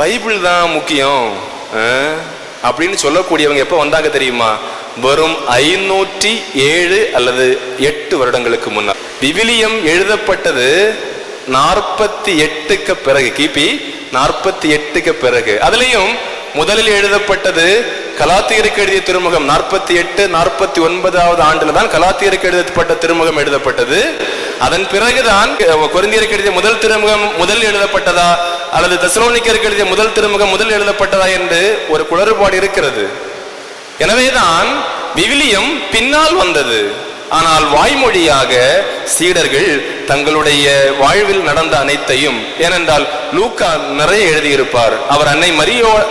Bible தான் முக்கியம் அப்படின்னு சொல்லக்கூடியவங்க எப்ப வந்தாங்க தெரியுமா? வெறும் 507 அல்லது 8 வருடங்களுக்கு முன்னால். விவிலியம் எழுதப்பட்டது 48க்கு பிறகு, கிபி 48க்கு பிறகு. அதுலயும் முதலில் எழுதப்பட்டது கலாத்தியருக்கு எழுதிய திருமுகம் 48 49வது ஆண்டுல தான் கலாத்தியருக்கு எழுதப்பட்ட திருமுகம் எழுதப்பட்டது. அதன் பிறகுதான் கொரிந்தியருக்கு எழுதிய முதல் திருமுகம் முதல் எழுதப்பட்டதா அல்லது தெசலோனிக்கருக்கு எழுதிய முதல் திருமுகம் முதல் எழுதப்பட்டதா என்று ஒரு குளறுபாடு இருக்கிறது. எனவேதான் விவிலியம் பின்னால் வந்தது. ஆனால் வாய்மொழியாக சீடர்கள் தங்களுடைய வாழ்வில் நடந்த அனைத்தையும், ஏனென்றால் லூக்கா நிறைய எழுதியிருப்பார். அவர் அன்னை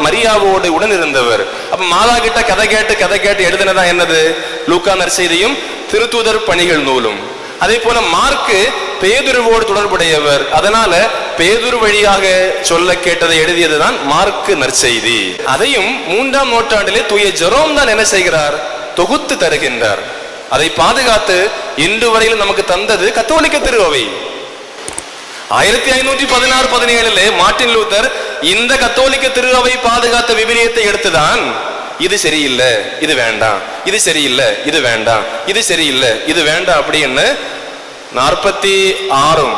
மரியாவோடு உடன் இருந்தவர். அப்ப மாதா கிட்ட கதை கேட்டு எழுதினதா என்னது? லூக்கா நற்செய்தியும் திருத்தூதர் பணிகள் நூலும். அதே போல மார்க்கு பேதுருவோடு தொடர்புடையவர். அதனால பேதுரு வழியாக சொல்ல கேட்டதை எழுதியதுதான் மார்க்கு நற்செய்தி. அதையும் 3ஆம் நூற்றாண்டிலே தூய ஜெரோம் தான் என்ன செய்கிறார்? தொகுத்து தருகின்றார். அதை பாதுகாத்து இன்று வரையில் நமக்கு தந்தது கத்தோலிக்க திருஅவை. 1516-17 மார்ட்டின் லூத்தர் இந்த கத்தோலிக்க திருஅவை பாதுகாத்த விவிலியத்தை எடுத்துதான் இது சரியில்லை, இது வேண்டாம், இது சரியில்லை, இது வேண்டாம், இது சரியில்லை, இது வேண்டாம் அப்படின்னு 46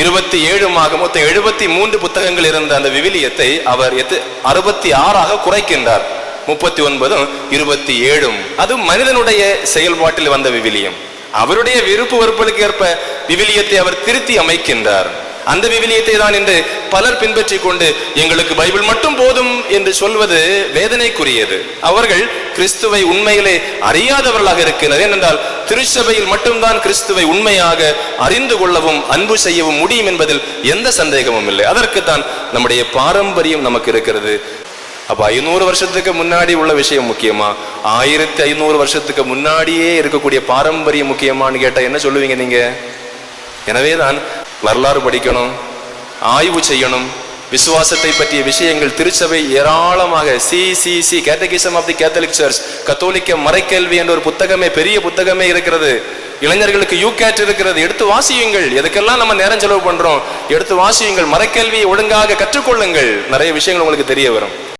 27 மொத்தம் 73 புத்தகங்கள் இருந்த அந்த விவிலியத்தை அவர் 66 குறைக்கின்றார். 39 27 அது மனிதனுடைய செயல்பாட்டில் வந்த விவிலியம். அவருடைய விருப்பு வெறுப்புகளுக்கு ஏற்ப விவிலியத்தை அவர் திருத்தி அமைக்கின்றார். அந்த விவிலியத்தை தான் இன்று பலர் பின்பற்றி கொண்டு எங்களுக்கு பைபிள் மட்டும் போதும் என்று சொல்வது வேதனைக்குரியது. அவர்கள் கிறிஸ்துவை உண்மையிலே அறியாதவர்களாக இருக்கிறார். ஏனென்றால் திருச்சபையில் மட்டும்தான் கிறிஸ்துவை உண்மையாக அறிந்து கொள்ளவும் அன்பு செய்யவும் முடியும் என்பதில் எந்த சந்தேகமும் இல்லை. அதற்குத்தான் நம்முடைய பாரம்பரியம் நமக்கு இருக்கிறது. அப்ப 500 வருஷத்துக்கு முன்னாடி உள்ள விஷயம் முக்கியமா, 1500 வருஷத்துக்கு முன்னாடியே இருக்கக்கூடிய பாரம்பரியம் முக்கியமானு கேட்டா என்ன சொல்லுவீங்க நீங்க? எனவேதான் வரலாறு படிக்கணும், ஆய்வு செய்யணும். விசுவாசத்தை பற்றிய விஷயங்கள் திருச்சபை ஏராளமாக CCC Catechism of the Catholic Church, கத்தோலிக்க மறைக்கல்வி என்ற ஒரு புத்தகமே, பெரிய புத்தகமே இருக்கிறது. இளைஞர்களுக்கு யூகேட் இருக்கிறது. எடுத்து வாசியுங்கள். எதுக்கெல்லாம் நம்ம நேரம் செலவு பண்றோம்? எடுத்து வாசியுங்கள். மறைக்கல்வியை ஒழுங்காக கற்றுக்கொள்ளுங்கள். நிறைய விஷயங்கள் உங்களுக்கு தெரிய வரும்.